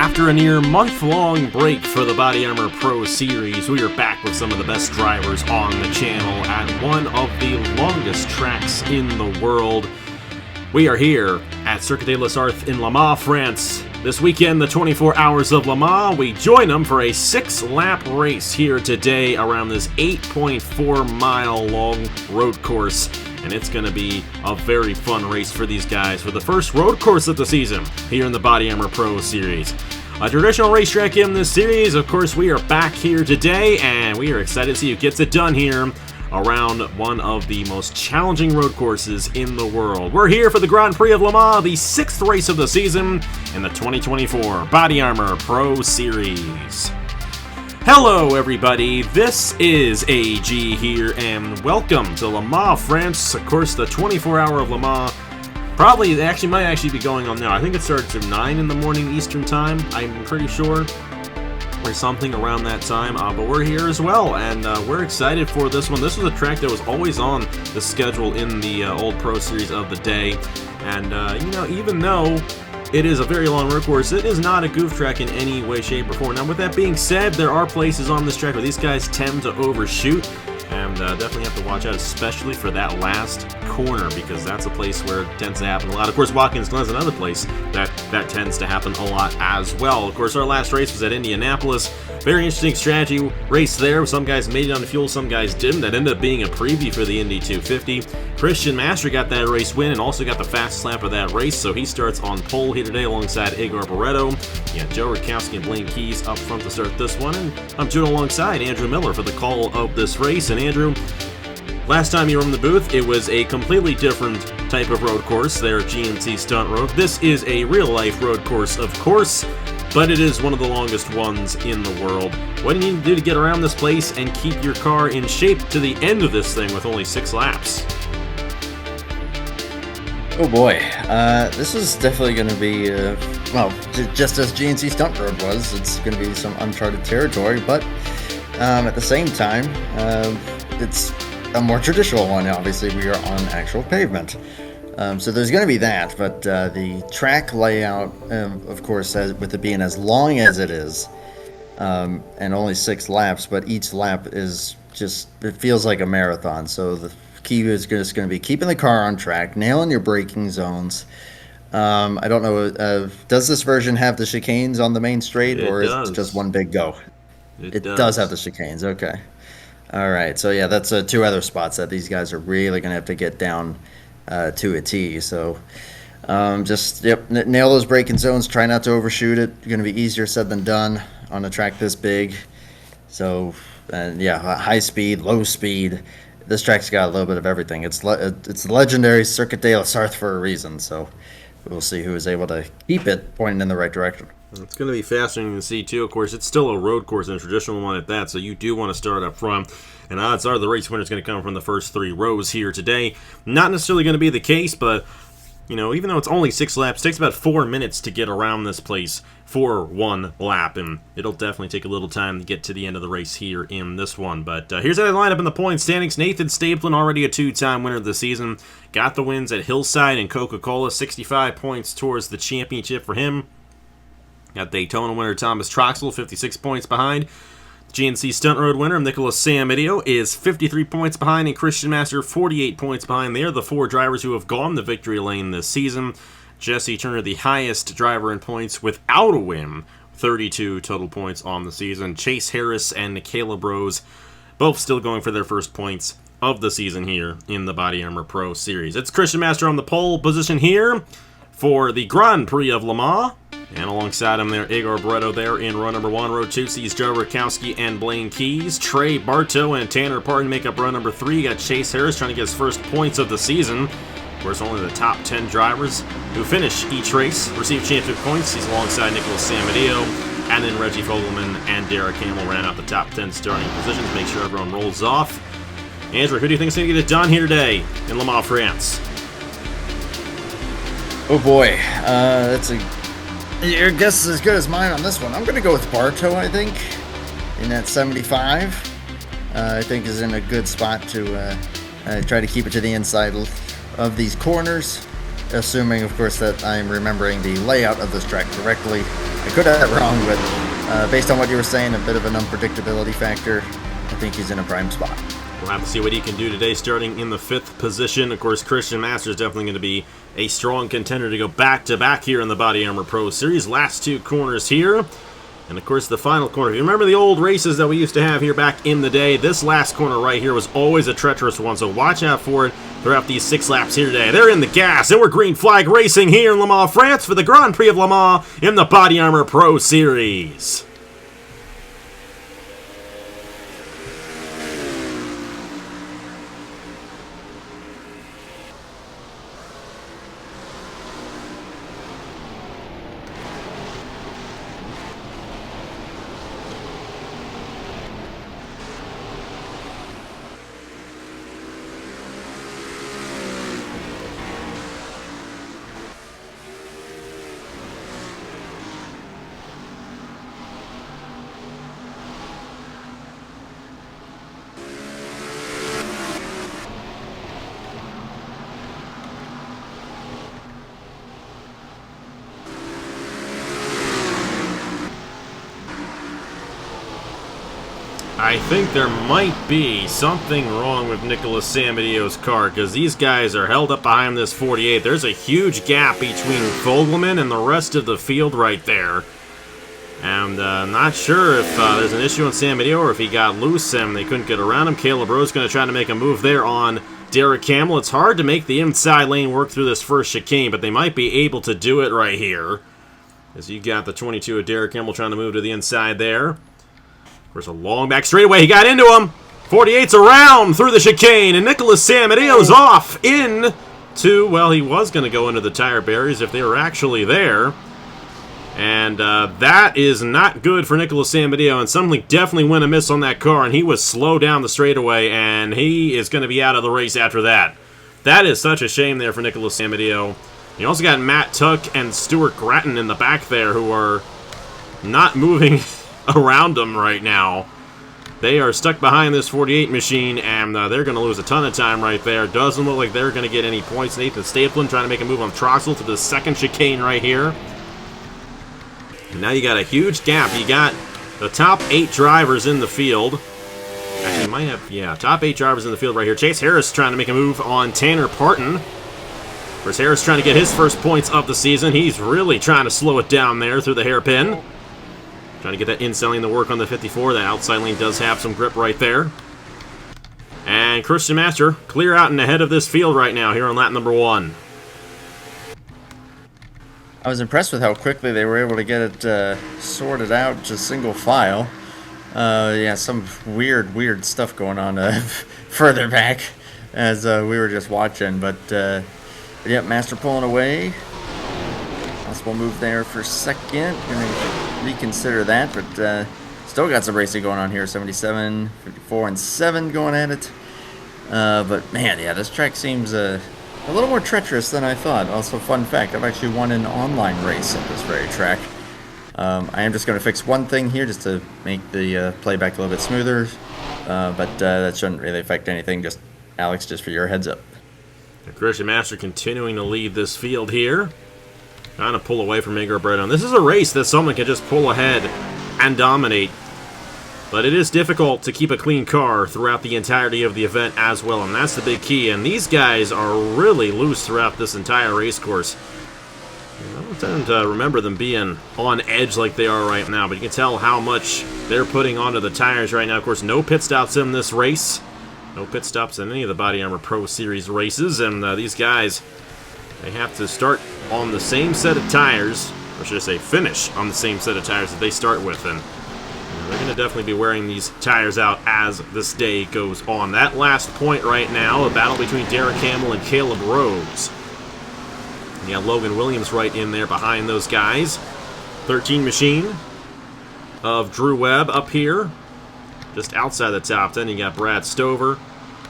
After a near month-long break for the BodyArmor Pro Series, we are back with some of the best drivers on the channel at one of the longest tracks in the world. We are here at Circuit de la Sarthe in Le Mans, France. This weekend, the 24 Hours of Le Mans, we join them for a 6-lap race here today around this 8.4-mile long road course. And it's going to be a very fun race for these guys for the first road course of the season here in the BodyArmor Pro Series. A traditional racetrack in this series, of course, we are back here today, and we are excited to see who gets it done here around one of the most challenging road courses in the world. We're here for the Grand Prix of Le Mans, the 6th race of the season in the 2024 BodyArmor Pro Series. Hello everybody, this is AG here, and welcome to Le Mans, France. Of course, the 24-hour of Le Mans might actually be going on now. I think it starts at 9 in the morning Eastern time, I'm pretty sure, or something around that time, but we're here as well, and we're excited for this one. This was a track that was always on the schedule in the old Pro Series of the day, and even though it is a very long road course, it is not a goof track in any way, shape, or form. Now, with that being said, there are places on this track where these guys tend to overshoot, and definitely have to watch out, especially for that last corner, because that's a place where it tends to happen a lot. Of course, Watkins Glen is another place that tends to happen a lot as well. Of course, our last race was at Indianapolis. Very interesting strategy race there. Some guys made it on the fuel, some guys didn't. That ended up being a preview for the Indy 250. Christian Master got that race win and also got the fastest lap of that race, so he starts on pole here today alongside Igor Barretto. Yeah, Joe Rakowski and Blaine Keys up front to start this one, and I'm doing alongside Andrew Miller for the call of this race. And Andrew, last time you were in the booth, it was a completely different type of road course there at GNC Stunt Road. This is a real-life road course, of course, but it is one of the longest ones in the world. What do you need to do to get around this place and keep your car in shape to the end of this thing with only 6 laps? Oh boy, this is definitely going to be, just as GNC Stunt Road was, it's going to be some uncharted territory, but at the same time, it's a more traditional one. Obviously, we are on actual pavement. So there's going to be that, but the track layout, of course, with it being as long as it is, and only 6 laps, but each lap is it feels like a marathon. So the key is just going to be keeping the car on track, nailing your braking zones. I don't know, does this version have the chicanes on the main straight, or is it just one big go? It does have the chicanes, okay. All right, so yeah, that's 2 other spots that these guys are really going to have to get down to a T. So nail those braking zones, try not to overshoot it. It's going to be easier said than done on a track this big. So high speed, low speed. This track's got a little bit of everything. It's the legendary Circuit de la Sarthe for a reason, so we'll see who is able to keep it pointing in the right direction. It's going to be fascinating to see, too. Of course, it's still a road course and a traditional one at that, so you do want to start up front. And odds are the race winner is going to come from the first 3 rows here today. Not necessarily going to be the case, but, even though it's only 6 laps, it takes about 4 minutes to get around this place for 1 lap. And it'll definitely take a little time to get to the end of the race here in this one. But here's how they line up in the point standings. Nathan Stapleton, already a 2-time winner of the season, got the wins at Hillside and Coca-Cola. 65 points towards the championship for him. Got Daytona winner Thomas Troxel, 56 points behind. GNC Stunt Road winner Nicholas Samidio is 53 points behind, and Christian Master 48 points behind. They are the 4 drivers who have gone the victory lane this season. Jesse Turner, the highest driver in points without a win, 32 total points on the season. Chase Harris and Caleb Rose, both still going for their first points of the season here in the BodyArmor Pro Series. It's Christian Master on the pole position here for the Grand Prix of Le Mans. And alongside him there, Igor Barretto there in row number 1. Row 2 sees Joe Rakowski and Blaine Keys. Trey Bartow and Tanner Parton make up row number 3. You got Chase Harris trying to get his first points of the season. Of course, only the top 10 drivers who finish each race receive championship points. He's alongside Nicholas Samidio. And then Reggie Fogelman and Derek Hamill ran out the top 10 starting positions. Make sure everyone rolls off. Andrew, who do you think is going to get it done here today in Le Mans, France? Oh boy, your guess is as good as mine on this one. I'm going to go with Bartow, I think, in that 75. I think is in a good spot to try to keep it to the inside of these corners. assuming, of course, that I'm remembering the layout of this track correctly. I could have that wrong, but based on what you were saying, a bit of an unpredictability factor, I think he's in a prime spot. We'll have to see what he can do today, starting in the 5th position. Of course, Christian Master is definitely going to be a strong contender to go back-to-back here in the Body Armor Pro Series. Last 2 corners here. And, of course, the final corner. If you remember the old races that we used to have here back in the day, this last corner right here was always a treacherous one, so watch out for it throughout these 6 laps here today. They're in the gas, and we're green flag racing here in Le Mans, France for the Grand Prix of Le Mans in the Body Armor Pro Series. I think there might be something wrong with Nicholas Samedio's car, because these guys are held up behind this 48. There's a huge gap between Fogelman and the rest of the field right there. And not sure if there's an issue on Samedio or if he got loose and they couldn't get around him. Caleb Rowe's going to try to make a move there on Derek Hamill. It's hard to make the inside lane work through this first chicane, but they might be able to do it right here. As you got the 22 of Derek Hamill trying to move to the inside there. There's a long back straightaway. He got into him. 48's around through the chicane, and Nicholas Samedio's off into, well, he was going to go into the tire barriers if they were actually there. And that is not good for Nicholas Samedio, and something definitely went amiss on that car, and he was slow down the straightaway, and he is going to be out of the race after that. That is such a shame there for Nicholas Samedio. You also got Matt Tuck and Stuart Gratton in the back there who are not moving around them right now. They are stuck behind this 48 machine, and they're going to lose a ton of time right there. Doesn't look like they're going to get any points. Nathan Stapleton trying to make a move on Troxel to the second chicane right here. And now you got a huge gap. You got the top 8 drivers in the field. Actually, you might have, yeah, top 8 drivers in the field right here. Chase Harris trying to make a move on Tanner Parton. Chris Harris trying to get his first points of the season. He's really trying to slow it down there through the hairpin. Trying to get that inside lane to work on the 54. That outside lane does have some grip right there. And Christian Master clear out and ahead of this field right now here on lap number 1. I was impressed with how quickly they were able to get it sorted out, just single file. Yeah, some weird stuff going on further back as we were just watching. But yeah, Master pulling away. Possible move there for second. Gonna reconsider that, but still got some racing going on here. 77, 54, and 7 going at it. But man, yeah, this track seems a little more treacherous than I thought. Also, fun fact, I've actually won an online race at this very track. I am just going to fix one thing here just to make the playback a little bit smoother, but that shouldn't really affect anything. Just, Alex, just for your heads up. Christian Master continuing to lead this field here. Trying to pull away from Igor Breton. This is a race that someone can just pull ahead and dominate. But it is difficult to keep a clean car throughout the entirety of the event as well, and that's the big key. And these guys are really loose throughout this entire race course. I don't tend to remember them being on edge like they are right now, but you can tell how much they're putting onto the tires right now. Of course, no pit stops in this race. No pit stops in any of the Body Armor Pro Series races, and these guys, they have to start on the same set of tires, or should I say finish on the same set of tires that they start with, and they're going to definitely be wearing these tires out as this day goes on. That last point right now, a battle between Derek Hamill and Caleb Rose. You got Logan Williams right in there behind those guys. 13 machine of Drew Webb up here, just outside the top 10. You got Brad Stover,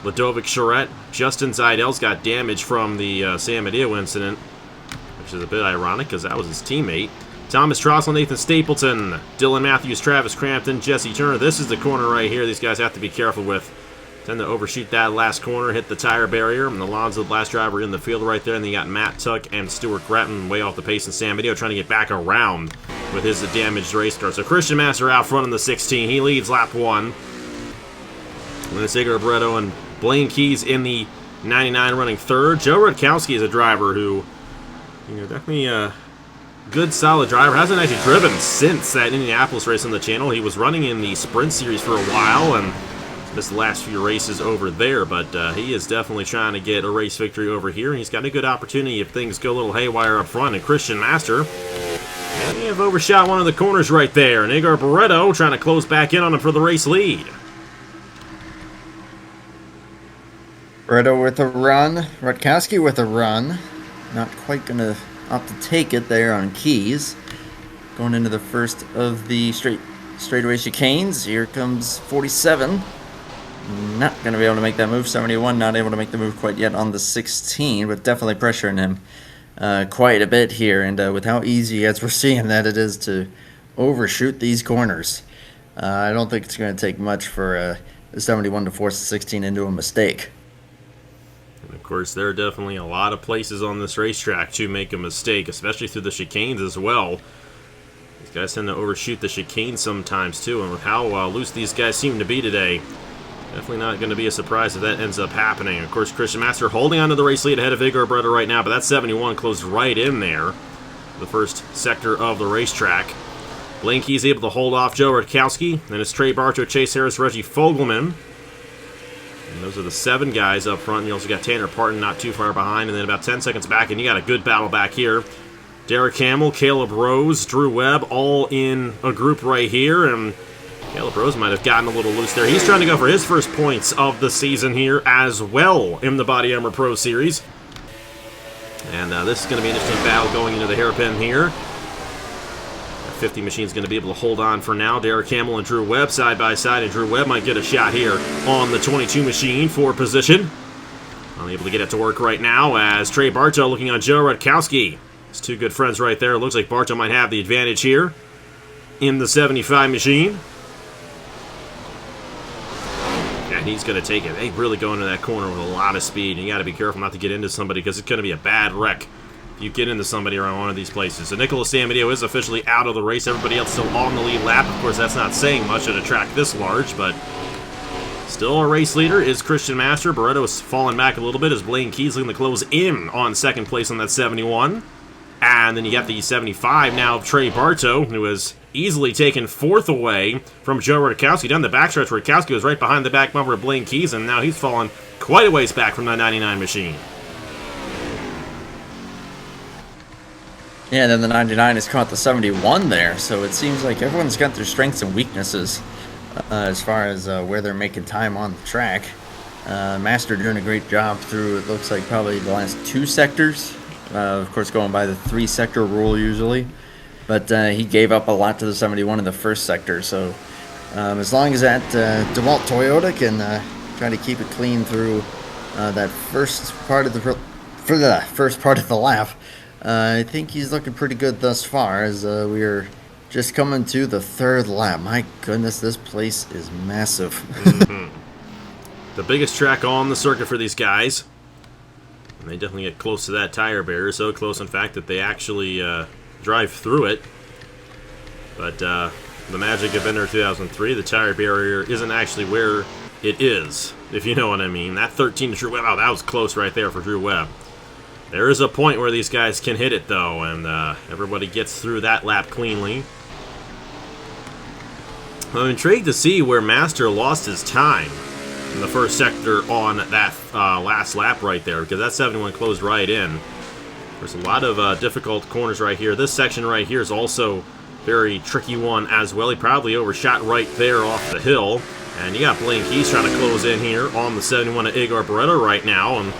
Ludovic Charette. Justin Zeidel's got damage from the Samedio incident, which is a bit ironic because that was his teammate. Thomas Troxel, Nathan Stapleton, Dylan Matthews, Travis Crampton, Jesse Turner. This is the corner right here these guys have to be careful with. Tend to overshoot that last corner, hit the tire barrier, and Alonso, the last driver in the field right there. And then you got Matt Tuck and Stuart Gratton way off the pace in San Benito trying to get back around with his damaged race car. So Christian Master out front in the 16. He leads lap 1. And then it's Igor Barreto and Blaine Keys in the 99 running third. Joe Rutkowski is a driver who, definitely a good, solid driver. Hasn't actually driven since that Indianapolis race on the channel. He was running in the Sprint Series for a while and missed the last few races over there, but he is definitely trying to get a race victory over here. He's got a good opportunity if things go a little haywire up front. And Christian Master may have overshot one of the corners right there. And Igor Barreto trying to close back in on him for the race lead. Barreto with a run. Rutkowski with a run. Not quite going to opt to take it there on Keys. Going into the first of the straightaway chicanes. Here comes 47. Not going to be able to make that move. 71 not able to make the move quite yet on the 16, but definitely pressuring him quite a bit here. And with how easy, as we're seeing, that it is to overshoot these corners, I don't think it's going to take much for 71 to force the 16 into a mistake. And of course, there are definitely a lot of places on this racetrack to make a mistake, especially through the chicanes as well. These guys tend to overshoot the chicane sometimes too, and with how loose these guys seem to be today, definitely not going to be a surprise if that ends up happening. Of course, Christian Master holding on to the race lead ahead of Igor Barreto right now, but that 71 closed right in there, the first sector of the racetrack. Blaine Key's able to hold off Joe Rutkowski, then it's Trey Bartow, Chase Harris, Reggie Fogelman. And those are the 7 guys up front. You also got Tanner Parton not too far behind, and then about 10 seconds back, and you got a good battle back here. Derek Hamill, Caleb Rose, Drew Webb, all in a group right here, and Caleb Rose might have gotten a little loose there. He's trying to go for his first points of the season here as well in the BodyArmor Pro Series. And this is going to be an interesting battle going into the hairpin here. 50 machine's going to be able to hold on for now. Derek Hamill and Drew Webb side by side, and Drew Webb might get a shot here on the 22 machine for position. Unable to get it to work right now as Trey Bartow looking on Joe Rutkowski. His 2 good friends right there. It looks like Bartow might have the advantage here in the 75 machine. And he's going to take it. They really go into that corner with a lot of speed. And you got to be careful not to get into somebody because it's going to be a bad wreck if you get into somebody around one of these places. So Nicholas San Benito is officially out of the race. Everybody else still on the lead lap. Of course, that's not saying much at a track this large, but still a race leader is Christian Master. Barreto is falling back a little bit as Blaine Keys looking to close in on second place on that 71. And then you got the 75 now of Trey Bartow, who has easily taken 4th away from Joe Rutkowski. Down the backstretch, Rutkowski was right behind the back bumper of Blaine Keys, and now he's fallen quite a ways back from that 99 machine. Yeah, then the 99 has caught the 71 there, so it seems like everyone's got their strengths and weaknesses as far as where they're making time on the track. Master doing a great job through, it looks like, probably the last 2 sectors. Of course, going by the 3-sector rule usually. But he gave up a lot to the 71 in the first sector. So as long as that DeWalt Toyota can try to keep it clean through that first part of the lap, I think he's looking pretty good thus far as we are just coming to the 3rd lap. My goodness, this place is massive. Mm-hmm. The biggest track on the circuit for these guys. And they definitely get close to that tire barrier, so close in fact that they actually drive through it. But the magic of NR2003, the tire barrier isn't actually where it is, if you know what I mean. That 13 to Drew Webb, oh, that was close right there for Drew Webb. There is a point where these guys can hit it, though, and everybody gets through that lap cleanly. I'm intrigued to see where Master lost his time in the first sector on that last lap right there, because that 71 closed right in. There's a lot of difficult corners right here. This section right here is also very tricky one as well. He probably overshot right there off the hill. And you got Blaine Keys trying to close in here on the 71 of Igor Barreto right now. And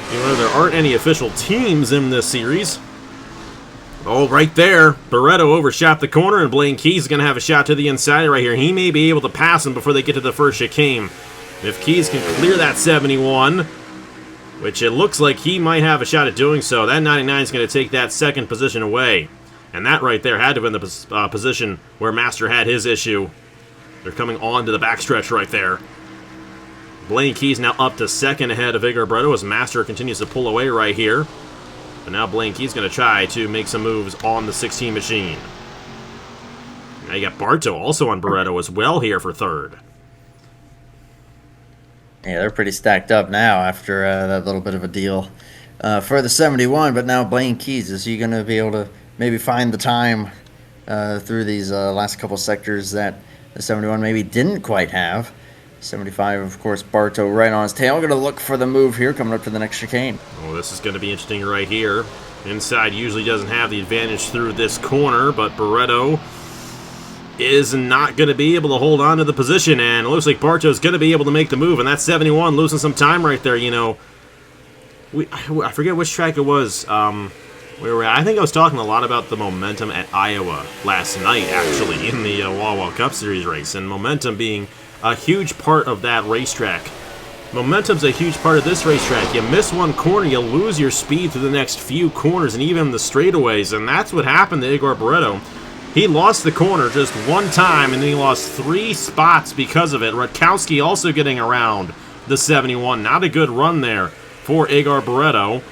there aren't any official teams in this series. Oh, right there. Barreto overshot the corner, and Blaine Keys is going to have a shot to the inside right here. He may be able to pass him before they get to the first chicane. If Keys can clear that 71, which it looks like he might have a shot at doing so, that 99 is going to take that second position away. And that right there had to have been the position where Master had his issue. They're coming on to the backstretch right there. Blaine Keys now up to second ahead of Igor Bretto as Master continues to pull away right here. But now Blaine Keys going to try to make some moves on the 16 machine. Now you got Barto also on Barretto as well here for third. Yeah, they're pretty stacked up now after that little bit of a deal for the 71. But now Blaine Keys, is he going to be able to maybe find the time through these last couple sectors that the 71 maybe didn't quite have? 75, of course, Barto right on his tail. Going to look for the move here coming up to the next chicane. Oh, this is going to be interesting right here. Inside usually doesn't have the advantage through this corner, but Barretto is not going to be able to hold on to the position, and it looks like Barto's going to be able to make the move, and that's 71 losing some time right there. You know, I forget which track it was. I think I was talking a lot about the momentum at Iowa last night, actually, in the Wawa Cup Series race, and momentum being a huge part of that racetrack. Momentum's a huge part of this racetrack. You miss one corner, you lose your speed through the next few corners and even the straightaways, and that's what happened to Igor Barretto. He lost the corner just one time, and then he lost 3 spots because of it. Rutkowski also getting around the 71. Not a good run there for Igor Barretto.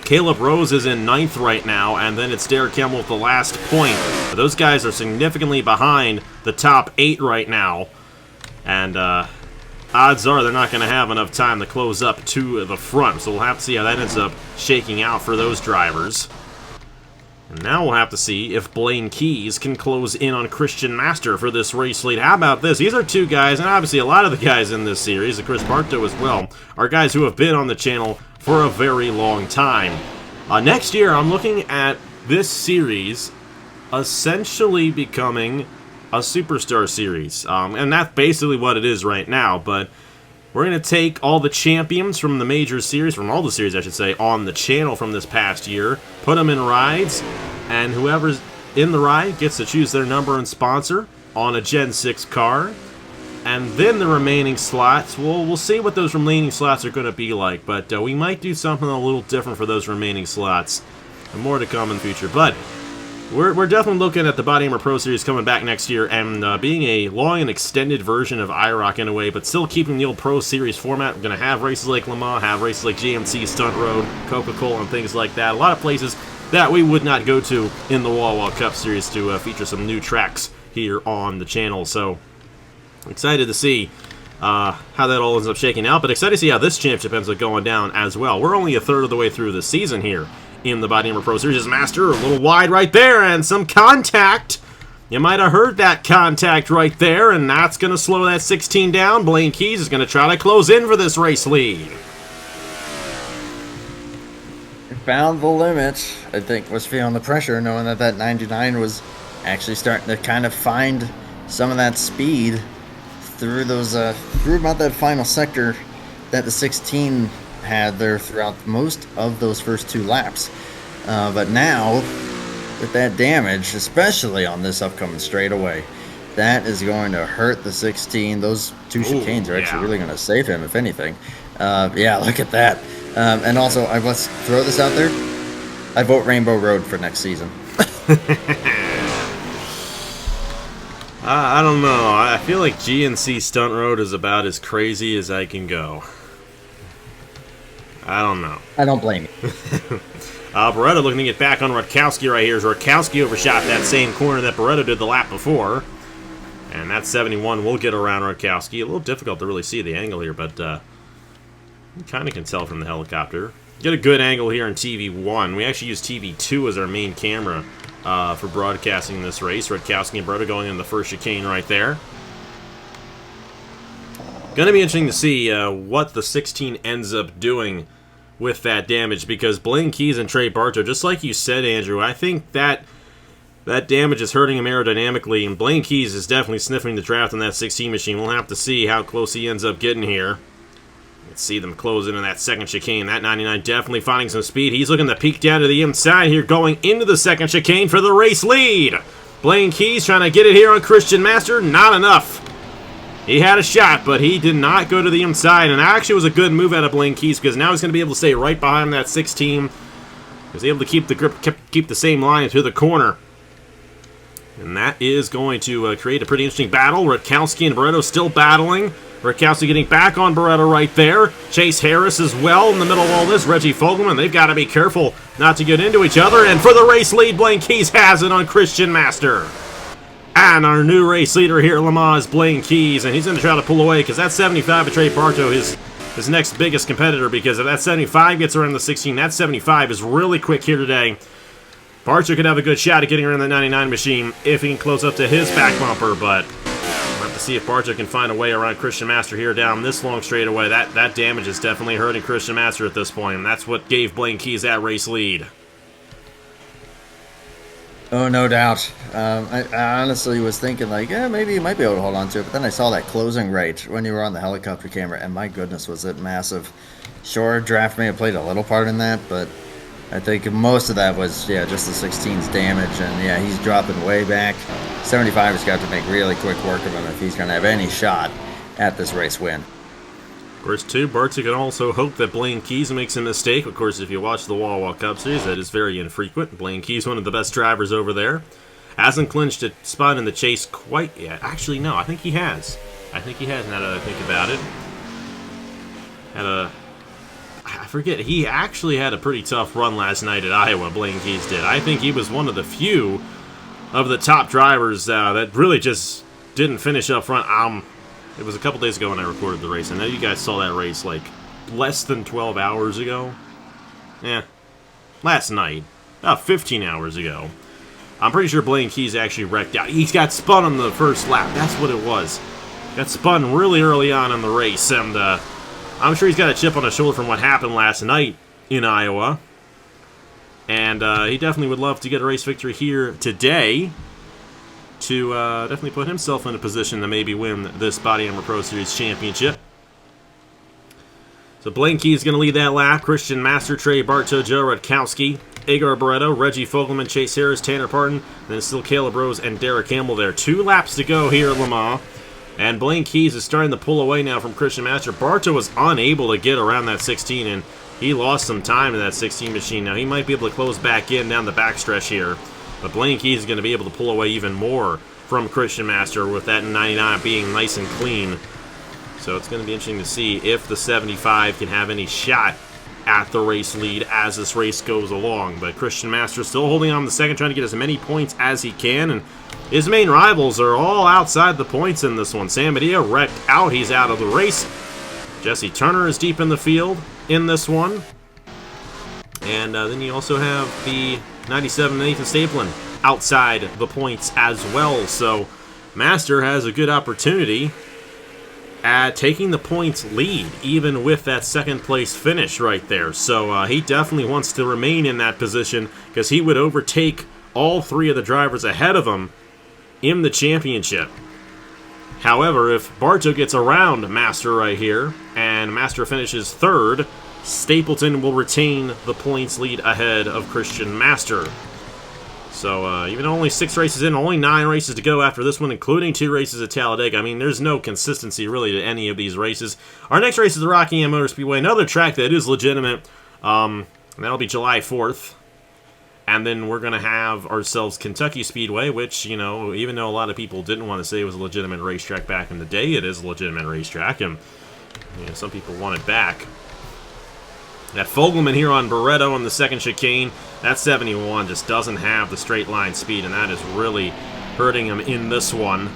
Caleb Rose is in 9th right now, and then it's Derek Kimmel with the last point. Those guys are significantly behind the top 8 right now. And odds are they're not going to have enough time to close up to the front. So we'll have to see how that ends up shaking out for those drivers. And now we'll have to see if Blaine Keys can close in on Christian Master for this race lead. How about this? These are 2 guys, and obviously a lot of the guys in this series, and Chris Barto as well, are guys who have been on the channel for a very long time. Next year, I'm looking at this series essentially becoming a Superstar series. And that's basically what it is right now, but we're going to take all the champions from the major series, from all the series I should say, on the channel from this past year, put them in rides, and whoever's in the ride gets to choose their number and sponsor on a Gen 6 car. And then the remaining slots, we'll see what those remaining slots are going to be like, but we might do something a little different for those remaining slots. And more to come in the future, but we're definitely looking at the BodyArmor Pro Series coming back next year and being a long and extended version of IROC in a way, but still keeping the old Pro Series format. We're going to have races like Le Mans, have races like GMC, Stunt Road, Coca-Cola, and things like that. A lot of places that we would not go to in the Wawa Cup Series to feature some new tracks here on the channel. So excited to see how that all ends up shaking out, but excited to see how this championship ends up going down as well. We're only a third of the way through the season here in the BodyArmor Pro Series. Master a little wide right there, and some contact. You might have heard that contact right there, and that's going to slow that 16 down. Blaine Keys is going to try to close in for this race lead. Found the limit. I think was feeling the pressure, knowing that that 99 was actually starting to kind of find some of that speed through those through about that final sector that the 16 had there throughout most of those first 2 laps. But now, with that damage, especially on this upcoming straightaway, that is going to hurt the 16. Those 2 chicanes are actually really going to save him, if anything. Yeah, look at that. And also, let's throw this out there. I vote Rainbow Road for next season. I don't know. I feel like GNC Stunt Road is about as crazy as I can go. I don't know. I don't blame you. Barretto looking to get back on Rutkowski right here. As Rutkowski overshot that same corner that Barretto did the lap before. And that 71 will get around Rutkowski. A little difficult to really see the angle here, but you kind of can tell from the helicopter. Get a good angle here on TV1. We actually use TV2 as our main camera for broadcasting this race. Rutkowski and Barretto going in the first chicane right there. Going to be interesting to see what the 16 ends up doing with that damage, because Blaine Keys and Trey Barto, just like you said, Andrew, I think that damage is hurting him aerodynamically, and Blaine Keys is definitely sniffing the draft on that 16 machine. We'll have to see how close he ends up getting here. Let's see them close into that second chicane. That 99 definitely finding some speed. He's looking to peek down to the inside here, going into the second chicane for the race lead. Blaine Keys trying to get it here on Christian Master. Not enough. He had a shot, but he did not go to the inside, and that actually was a good move out of Blaine Keys, because now he's going to be able to stay right behind that 16. He was able to keep the grip, keep the same line to the corner. And that is going to create a pretty interesting battle. Rutkowski and Barretto still battling. Rakowski getting back on Barretto right there. Chase Harris as well in the middle of all this. Reggie Fogelman, they've got to be careful not to get into each other. And for the race lead, Blaine Keys has it on Christian Master. And our new race leader here at Le Mans is Blaine Keys, and he's going to try to pull away because that 75 of Trey Bartow is his next biggest competitor, because if that 75 gets around the 16, that 75 is really quick here today. Bartow could have a good shot at getting around the 99 machine if he can close up to his back bumper, but we'll have to see if Bartow can find a way around Christian Master here down this long straightaway. That damage is definitely hurting Christian Master at this point, and that's what gave Blaine Keys that race lead. Oh, no doubt. I honestly was thinking, like, yeah, maybe you might be able to hold on to it, but then I saw that closing rate when you were on the helicopter camera, and my goodness, was it massive. Sure, draft may have played a little part in that, but I think most of that was, yeah, just the 16's damage, and yeah, he's dropping way back. 75 has got to make really quick work of him if he's going to have any shot at this race win. Of course, too, Bartow can also hope that Blaine Keys makes a mistake. Of course, if you watch the Wawa Cup Series, that is very infrequent. Blaine Keys, one of the best drivers over there. Hasn't clinched a spot in the chase quite yet. Actually, no, I think he has. I think he has, now that I think about it. I forget, he actually had a pretty tough run last night at Iowa, Blaine Keys did. I think he was one of the few of the top drivers that really just didn't finish up front. It was a couple days ago when I recorded the race. I know you guys saw that race like less than 12 hours ago. Yeah, last night, about 15 hours ago. I'm pretty sure Blaine Keys actually wrecked out. He got spun on the first lap. That's what it was. Got spun really early on in the race, and I'm sure he's got a chip on his shoulder from what happened last night in Iowa. And he definitely would love to get a race victory here today to definitely put himself in a position to maybe win this BodyArmor Pro Series Championship. So Blaine Keys is going to lead that lap. Christian Master, Trey Bartow, Joe Rutkowski, Agar Barretto, Reggie Fogelman, Chase Harris, Tanner Parton, then still Caleb Rose and Derek Campbell there. 2 laps to go here at Le Mans. And Blaine Keys is starting to pull away now from Christian Master. Bartow was unable to get around that 16, and he lost some time in that 16 machine. Now he might be able to close back in down the backstretch here. But Blaine Keys is going to be able to pull away even more from Christian Master with that 99 being nice and clean. So it's going to be interesting to see if the 75 can have any shot at the race lead as this race goes along. But Christian Master still holding on the second, trying to get as many points as he can. And his main rivals are all outside the points in this one. Sam Medea wrecked out. He's out of the race. Jesse Turner is deep in the field in this one. And then you also have the 97 Nathan Stapleton outside the points as well. So Master has a good opportunity at taking the points lead, even with that second place finish right there. So he definitely wants to remain in that position because he would overtake all 3 of the drivers ahead of him in the championship. However, if Bartow gets around Master right here and Master finishes 3rd, Stapleton will retain the points lead ahead of Christian Master. So, even though only 6 races in, only 9 races to go after this one, including 2 races at Talladega. I mean, there's no consistency, really, to any of these races. Our next race is the Rockingham Motor Speedway, another track that is legitimate. And that'll be July 4th. And then we're going to have ourselves Kentucky Speedway, which, you know, even though a lot of people didn't want to say it was a legitimate racetrack back in the day, it is a legitimate racetrack, and you know, some people want it back. That Fogelman here on Barretto on the second chicane, that 71 just doesn't have the straight line speed, and that is really hurting him in this one.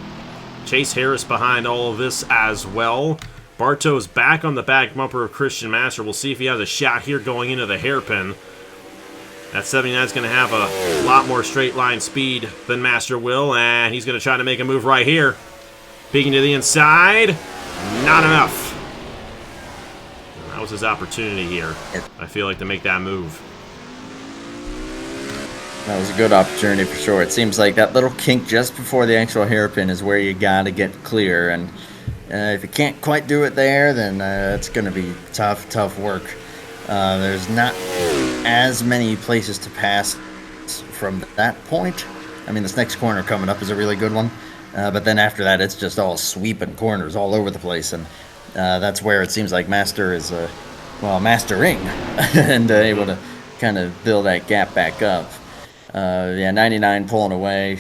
Chase Harris behind all of this as well. Bartow's back on the back bumper of Christian Master. We'll see if he has a shot here going into the hairpin. That 79 is going to have a lot more straight line speed than Master will, and he's going to try to make a move right here. Peeking to the inside, not enough. That was his opportunity here, I feel like, to make that move. That was a good opportunity for sure. It seems like that little kink just before the actual hairpin is where you got to get clear, and if you can't quite do it there, then it's going to be tough work. There's not as many places to pass from that point. I mean, this next corner coming up is a really good one, but then after that, it's just all sweeping corners all over the place, and that's where it seems like Master is, mastering and able to kind of build that gap back up. Yeah, 99 pulling away.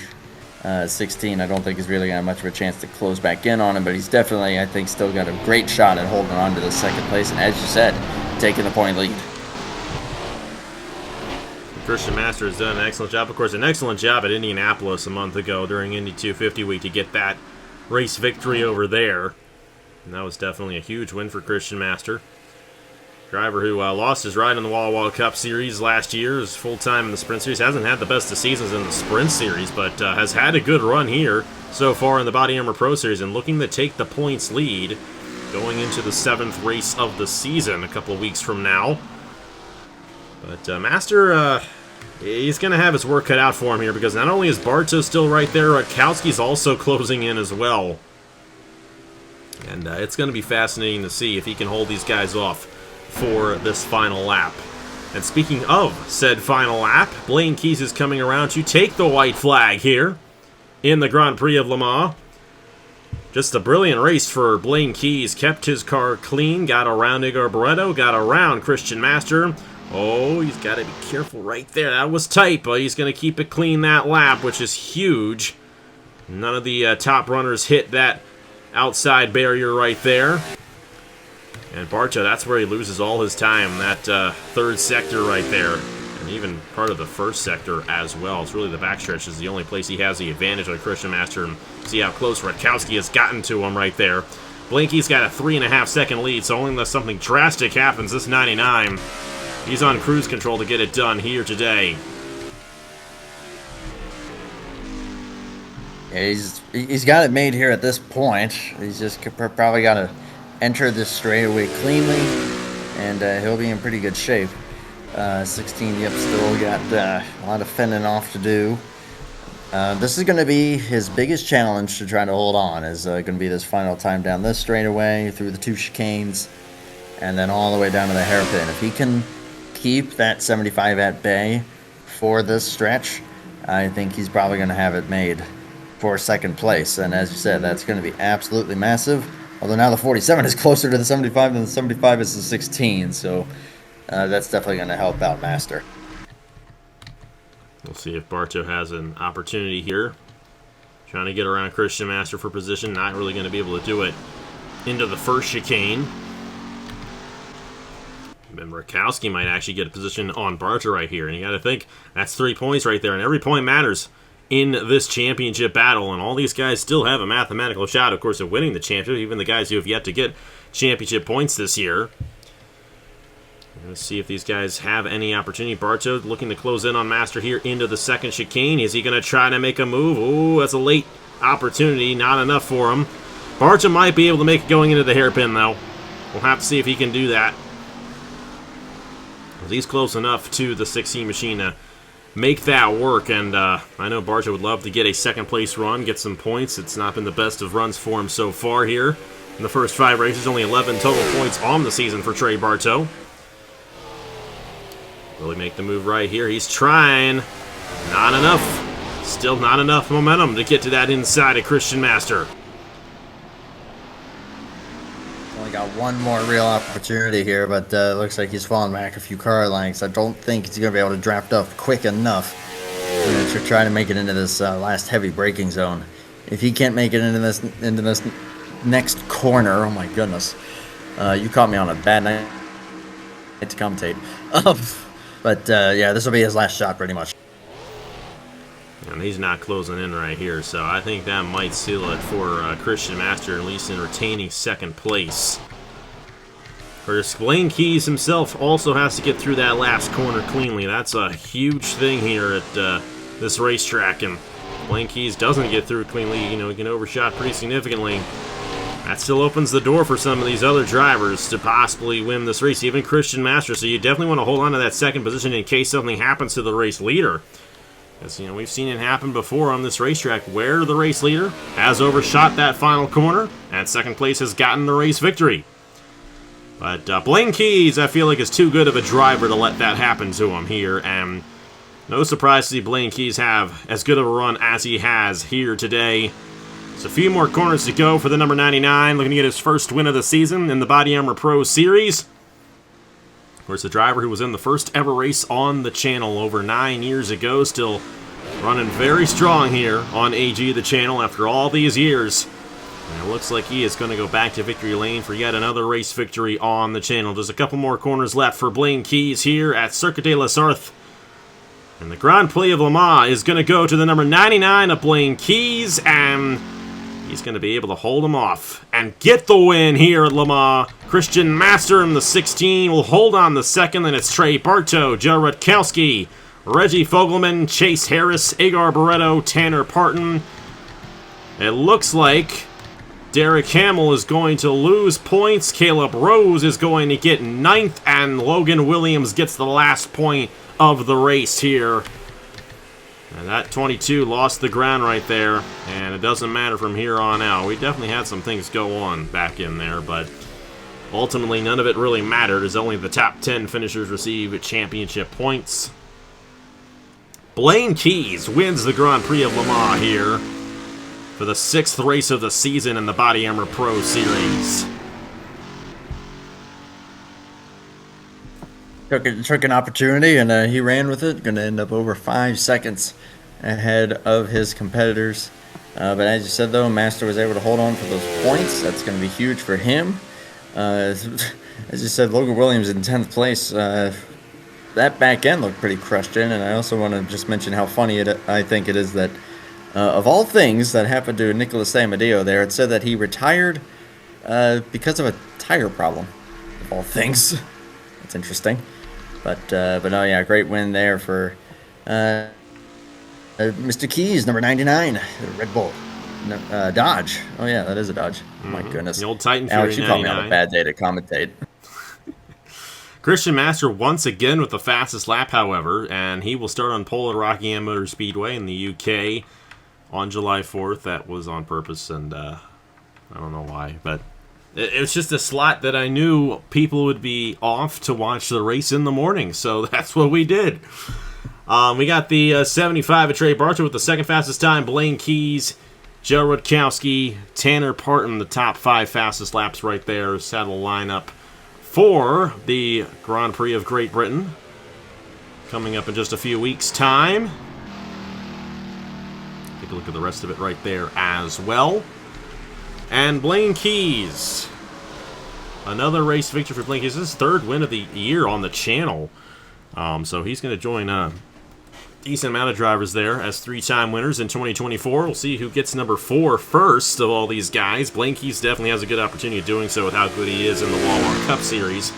16, I don't think he's really got much of a chance to close back in on him, but he's definitely, I think, still got a great shot at holding on to the second place, and as you said, taking the point lead. Christian Master has done an excellent job. Of course, an excellent job at Indianapolis a month ago during Indy 250 week to get that race victory over there. And that was definitely a huge win for Christian Master. Driver who lost his ride in the Walla Walla Cup Series last year, is full-time in the Sprint Series. Hasn't had the best of seasons in the Sprint Series, but has had a good run here so far in the BodyArmor Pro Series and looking to take the points lead going into the 7th race of the season a couple weeks from now. But Master, he's going to have his work cut out for him here because not only is Bartow still right there, Rakowski's also closing in as well. And it's going to be fascinating to see if he can hold these guys off for this final lap. And speaking of said final lap, Blaine Keys is coming around to take the white flag here in the Grand Prix of Le Mans. Just a brilliant race for Blaine Keys. Kept his car clean, got around Igor Barreto, got around Christian Master. Oh, he's got to be careful right there. That was tight, but he's going to keep it clean that lap, which is huge. None of the top runners hit that outside barrier right there. And Bartow, that's where he loses all his time, that third sector right there. And even part of the first sector as well. It's really the backstretch is the only place he has the advantage on Christian Master. And see how close Rakowski has gotten to him right there. Blanky's got a 3.5 second lead, so only unless something drastic happens, this 99, he's on cruise control to get it done here today. Yeah, he's got it made here at this point. He's just probably got to enter this straightaway cleanly, and he'll be in pretty good shape. 16, yep, still got a lot of fending off to do. This is going to be his biggest challenge to try to hold on, is going to be this final time down this straightaway, through the 2 chicanes, and then all the way down to the hairpin. If he can keep that 75 at bay for this stretch, I think he's probably going to have it made for second place. And as you said, that's going to be absolutely massive. Although now the 47 is closer to the 75 than the 75 is the 16, so that's definitely going to help out Master. We'll see if Bartow has an opportunity here. Trying to get around Christian Master for position. Not really going to be able to do it into the first chicane. And Rakowski might actually get a position on Bartow right here. And you got to think, that's 3 points right there. And every point matters in this championship battle. And all these guys still have a mathematical shot, of course, of winning the championship. Even the guys who have yet to get championship points this year. Let's see if these guys have any opportunity. Bartow looking to close in on Master here into the second chicane. Is he going to try to make a move? Ooh, that's a late opportunity. Not enough for him. Bartow might be able to make it going into the hairpin, though. We'll have to see if he can do that. He's close enough to the 16 machine to make that work. And I know Bartow would love to get a second place run, get some points. It's not been the best of runs for him so far here. In the first 5 races, only 11 total points on the season for Trey Bartow. Will he make the move right here? He's trying. Not enough. Still not enough momentum to get to that inside of Christian Master. Only got one more real opportunity here, but looks like he's falling back a few car lengths. I don't think he's going to be able to draft up quick enough to try to make it into this last heavy braking zone. If he can't make it into this next corner, oh my goodness. You caught me on a bad night to commentate. But, yeah, this will be his last shot, pretty much. And he's not closing in right here, so I think that might seal it for Christian Master, at least in retaining second place. For Blaine Keys himself also has to get through that last corner cleanly. That's a huge thing here at this racetrack, and Blaine Keys doesn't get through cleanly. You know, he can overshot pretty significantly. That still opens the door for some of these other drivers to possibly win this race, even Christian Master. So you definitely want to hold on to that second position in case something happens to the race leader. Because, you know, we've seen it happen before on this racetrack where the race leader has overshot that final corner, and second place has gotten the race victory. But Blaine Keys, I feel like, is too good of a driver to let that happen to him here, and no surprise to see Blaine Keys have as good of a run as he has here today. There's a few more corners to go for the number 99, looking to get his first win of the season in the BodyArmor Pro Series. Of course, the driver who was in the first ever race on the channel over 9 years ago, still running very strong here on AG, the channel, after all these years. And it looks like he is going to go back to victory lane for yet another race victory on the channel. Just a couple more corners left for Blaine Keys here at Circuit de la Sarthe. And the Grand Prix of Le Mans is going to go to the number 99 of Blaine Keys, and he's going to be able to hold him off and get the win here at Le Mans. Christian Master in the 16 will hold on the second. Then it's Trey Bartow, Joe Rutkowski, Reggie Fogelman, Chase Harris, Agar Barretto, Tanner Parton. It looks like Derek Hamill is going to lose points. Caleb Rose is going to get 9th, and Logan Williams gets the last point of the race here. And that 22 lost the ground right there, and it doesn't matter from here on out. We definitely had some things go on back in there, but ultimately none of it really mattered, as only the top 10 finishers receive championship points. Blaine Keys wins the Grand Prix of Le Mans here for the 6th race of the season in the BodyArmor Pro Series. Took an opportunity, and he ran with it. Going to end up over 5 seconds ahead of his competitors. But as you said, though, Master was able to hold on for those points. That's going to be huge for him. As you said, Logan Williams in 10th place. That back end looked pretty crushed in. And I also want to just mention how funny I think it is that of all things that happened to Nicholas Amadeo there, it said that he retired because of a tire problem. Of all things. That's interesting. But no, yeah, great win there for Mr. Keys, number 99, Red Bull. Dodge. Oh, yeah, that is a Dodge. Oh, my goodness. The old Titan Fury Alex, you caught me on a bad day to commentate. Christian Master once again with the fastest lap, however, and he will start on pole at Rockingham Motor Speedway in the UK on July 4th. That was on purpose, and I don't know why, but it was just a slot that I knew people would be off to watch the race in the morning, so that's what we did. We got the 75 of Trey Bartow with the second fastest time. Blaine Keys, Joe Rutkowski, Tanner Parton, the top 5 fastest laps right there. Saddle lineup for the Grand Prix of Great Britain, coming up in just a few weeks' time. Take a look at the rest of it right there as well. And Blaine Keys, another race victory for Blaine Keys. This is his 3rd win of the year on the channel. So he's going to join a decent amount of drivers there as 3-time winners in 2024. We'll see who gets number 4 first of all these guys. Blaine Keys definitely has a good opportunity of doing so with how good he is in the Walmart Cup Series.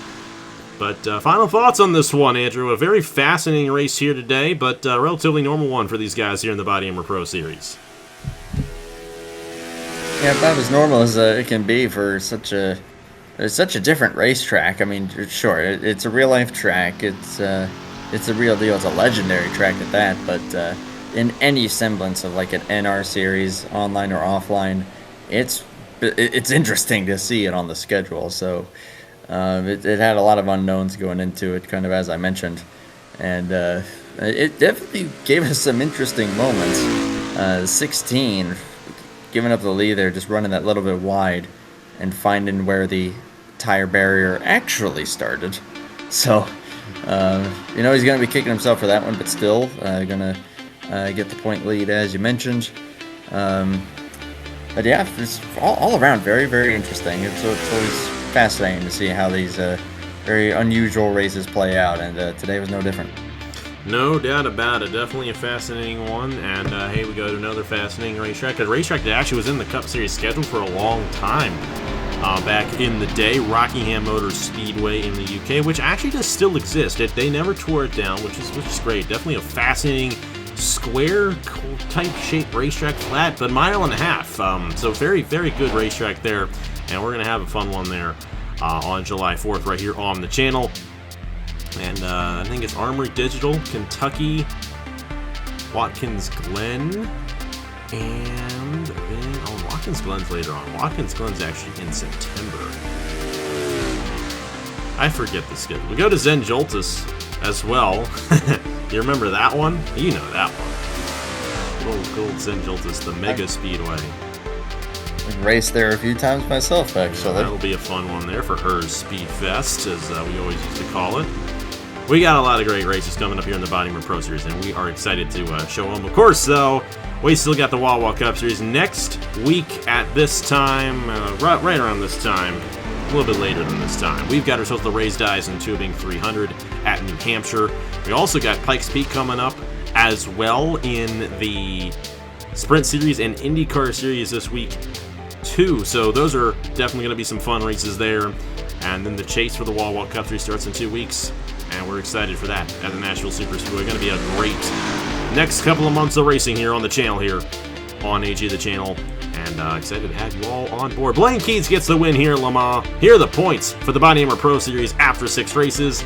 But final thoughts on this one, Andrew. A very fascinating race here today, but a relatively normal one for these guys here in the BodyArmor Pro Series. Yeah, about as normal as it can be for such a different racetrack. I mean, sure, it's a real life track. It's a real deal. It's a legendary track at that. But in any semblance of like an NR series, online or offline, it's interesting to see it on the schedule. So it had a lot of unknowns going into it, kind of as I mentioned, and it definitely gave us some interesting moments. 16. Giving up the lead there, just running that little bit wide and finding where the tire barrier actually started. So, he's going to be kicking himself for that one, but still going to get the point lead, as you mentioned. But yeah, it's all around very, very interesting. It's always fascinating to see how these very unusual races play out, and today was no different. No doubt about it. Definitely a fascinating one. And hey, we go to another fascinating racetrack. A racetrack that actually was in the Cup Series schedule for a long time back in the day. Rockingham Motor Speedway in the UK, which actually does still exist. They never tore it down, which is great. Definitely a fascinating square type shaped racetrack, flat, but 1.5 miles. So very, very good racetrack there. And we're going to have a fun one there on July 4th right here on the channel. And I think it's Armory Digital, Kentucky, Watkins Glen, and then Watkins Glen's later on. Watkins Glen's actually in September. I forget the schedule. We go to Zen Joltis as well. You remember that one? You know that one. Good old Zen Joltis, the Mega Speedway. I've raced there a few times myself, actually. That'll be a fun one there for Hers Speed Fest, as we always used to call it. We got a lot of great races coming up here in the BodyArmor Pro Series, and we are excited to show them. Of course, though, we still got the Wall Cup Series next week at this time, right around this time, a little bit later than this time. We've got ourselves the Raised Eyes and Tubing 300 at New Hampshire. We also got Pikes Peak coming up as well in the Sprint Series and IndyCar Series this week, too. So those are definitely going to be some fun races there. And then the chase for the Wall Cup Series starts in 2 weeks. And we're excited for that at the Nashville Super Speedway. Going to be a great next couple of months of racing here on the channel here on AG the Channel. And excited to have you all on board. Blaine Keats gets the win here at Le Mans. Here are the points for the BodyArmor Pro Series after 6 races.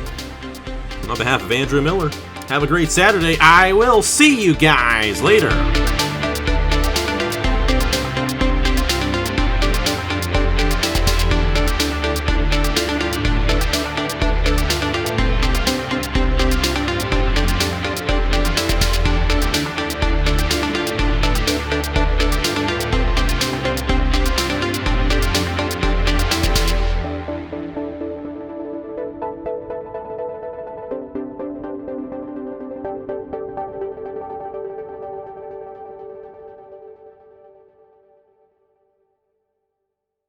On behalf of Andrew Miller, have a great Saturday. I will see you guys later.